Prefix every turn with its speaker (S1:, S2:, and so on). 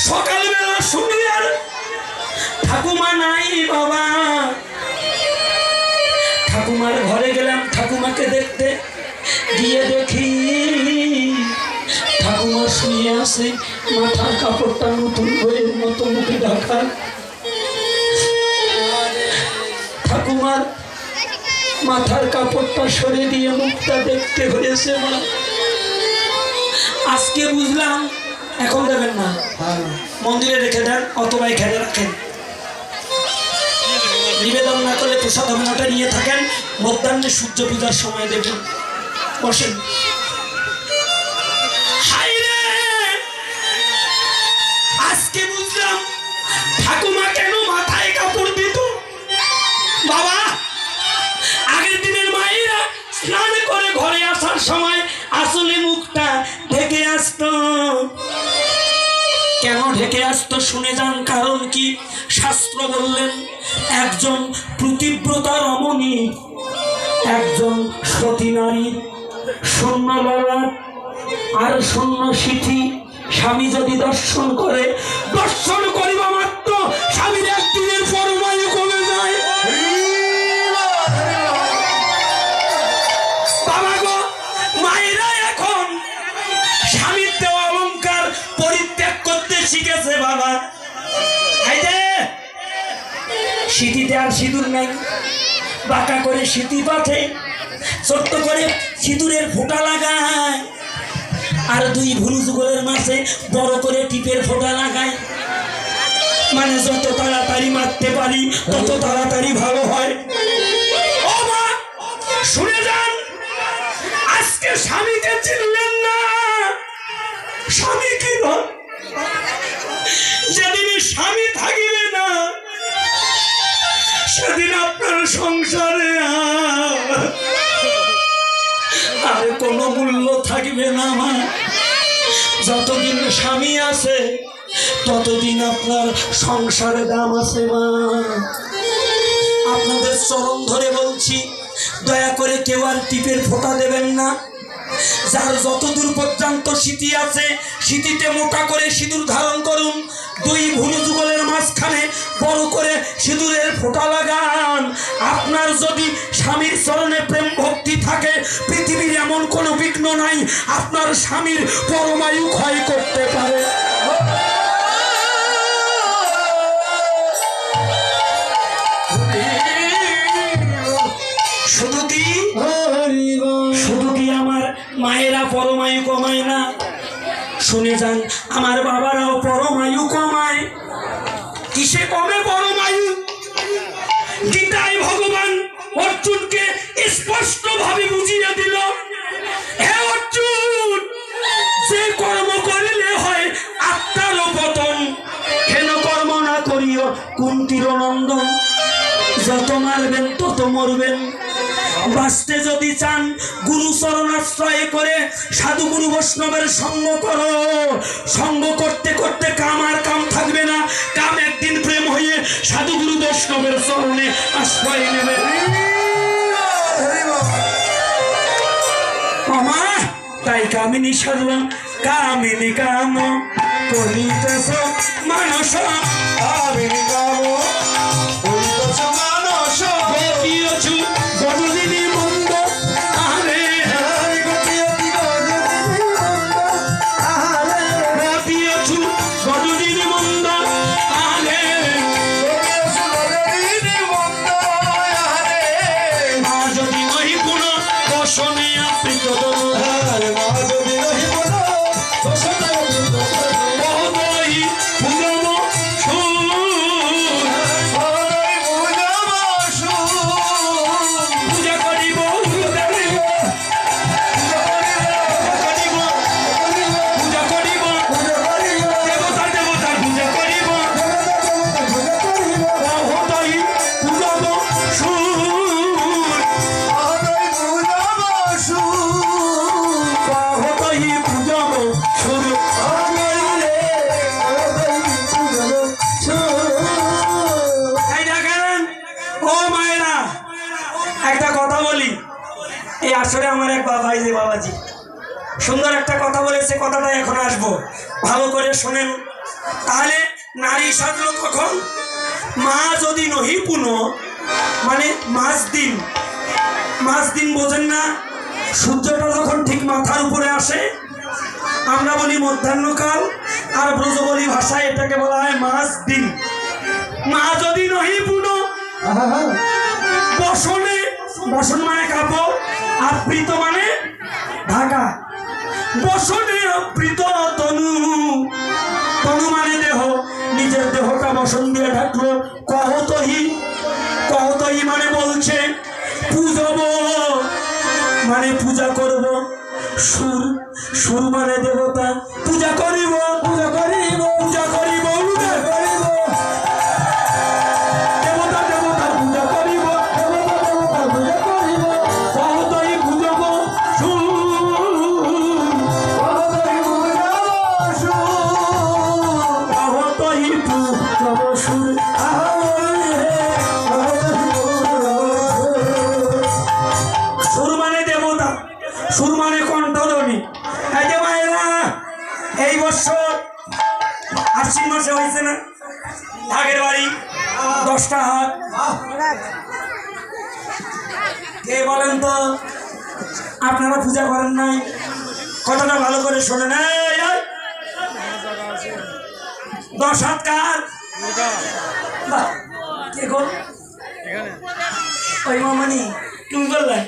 S1: সকালবেলা শুনি আর ঠাকুমা নাই বাবা। ঠাকুমার ঘরে গেলাম ঠাকুমাকে দেখতে, গিয়ে দেখি ঠাকুমা শুয়ে আছে, মাথার কাপড়টা নতুন বইয়ের মতো মুখে ঢাকা। ঠাকুমার মাথার কাপড়টা সরে দিয়ে মুখটা দেখতে হয়েছে। মা আজকে বুঝলাম, এখন দেবেন না, মন্দিরে রেখে দেন অথবা এখানে রাখেন, নিবেদন না করলে প্রসাদ হবে না, নিয়ে থাকেন, মধ্যাহ্নে সূর্য পূজার সময় দেবেন। বসেন। আজকে বুঝলাম ঠাকুমা কেন মাথায় কাপড় দিত। বাবা আগের দিনের মায়েরা স্নান করে ঘরে আসার সময় আসলে মুখটা ঢেকে আসতো। কেন ঢেকে আসতো শুনে যান, কারণ কি? শাস্ত্র বললেন একজন প্রতিব্রতা রমণী, একজন সতী নারী, শূন্য ললাট আর শূন্য সিথি স্বামী যদি দর্শন করে, দর্শন করিবা মাত্র স্বামীর একদিনের পরমায়ু কমে যায়। বাবা গো, মায়েরা এখন স্বামীর দেওয়া অলংকার পরিত্যাগ করতে শিখেছে। বাবা সিঁথিতে আর সিঁদুর নাই, বাঁকা করে সিঁথি পাঠে, ছোট্ট করে সিঁদুরের ফোঁটা লাগায়, আর দুই ভুরু যুগলের মাঝে বড় করে টিপের ফোঁটা লাগায়। মানে যত তাড়াতাড়ি মারতে পারি তত তাড়াতাড়ি ভালো হয়। ও মা শুনে যান, আজকে স্বামীকে চিনলেন না, স্বামী কি যেদিন স্বামী থাকিবে না সেদিন আপনার সংসারে আর কোনো মূল্য থাকবে না। মা যতদিন স্বামী আছে ততদিন আপনার সংসারে দাম আছে। মা আপনাদের চরণ ধরে বলছি, দয়া করে কেউ আর টিপের ফোঁটা দেবেন না। যার যতদূর পর্যন্ত স্মৃতি আছে স্মৃতিতে মোটা করে সিঁদুর ধারণ করুন, দুই ভুরু যুগলের মাঝখানে বড় করে সিঁদুরের ফোঁটা লাগান। আপনার যদি স্বামীর চরণে প্রেম ভক্তি থাকে, পৃথিবীর এমন কোনো বিঘ্ন নাই আপনার স্বামীর পরমায়ু ক্ষয় করতে পারে। শুধু কি আমার মায়েরা পরমায়ু কমায় না? শুনে যান, আমার বাবারাও পরমায়ু কমায়। কিসে কমে পরমায়ু? গীতায় ভগবান অর্জুনকে স্পষ্ট ভাবে বুঝিয়ে দিল, হে অর্জুন, যে কর্ম করিলে হয় আত্মার পতন, হেন কর্ম না করিও কুন্তীর নন্দন। যত মারবেন তত মরবেন। বাঁচতে যদি চান গুরুচরণ আশ্রয় করে সাধু গুরু বৈষ্ণবের সঙ্গ করো। সঙ্গ করতে করতে কাম আর কাম থাকবে না, কাম একদিন প্রেম হয়ে সাধু গুরু বৈষ্ণবের চরণে আশ্রয় নেবে। আমার তাই কামিনী সর্ব কামিনী কাম করিতেছ মানস, কামিনী কাম করিতেছ মানস, গতিয়ছু গজদিনী মন্দ আরে, গতিয়ছু গজদিনী মন্দ আরে, মা যদি নহি পুন বসনে আপৃত আসলে আমার এক ভাই যে বাবাজি সুন্দর একটা কথা বলেছে, কথাটা এখন আসবো, ভালো করে শোনেন। তাহলে নারী সাজলো কখন? মা যদি নহি পুনো মানে মাস দিন বোঝেন না? সূর্যটা যখন ঠিক মাথার উপরে আসে আমরা বলি মধ্যাহ্নকাল, আর ব্রজবলী ভাষায় এটাকে বলা হয় মাস দিন। মা যদি নহি পুনো বসনে, বসন মানে কাপড়, আবৃত মানে ঢাকা, বসনে আবৃত তনু, তনু মানে দেহ, নিজের দেহটা বসন দিয়ে ঢাকলো। কহতহি, কহতহি মানে বলছে পূজব মানে পূজা করব। সুর, সুর মানে দেবতা, পূজা করিব, পূজা করিব, পূজা করিব, পূজা করিব, দেবতা দেবতা পূজা করিব, দেবতা দেবতা পূজা করিব। কহতহি পূজব সুর, কহতহি পূজব সুর, কহতহি পূজব সুর। সুর মানে দেবতা, সুর মানে কণ্ঠধ্বনি। এই যে মায়েরা, এই বছর আশ্বিন মাসে হয়েছে না ভাগের বাড়ি 10টা হাত? কে বলেন তো? আপনারা পূজা করেন নাই? কথাটা ভালো করে শোনেন। 10 হাত কার? কে গো? ওই মামানি তুমি বললে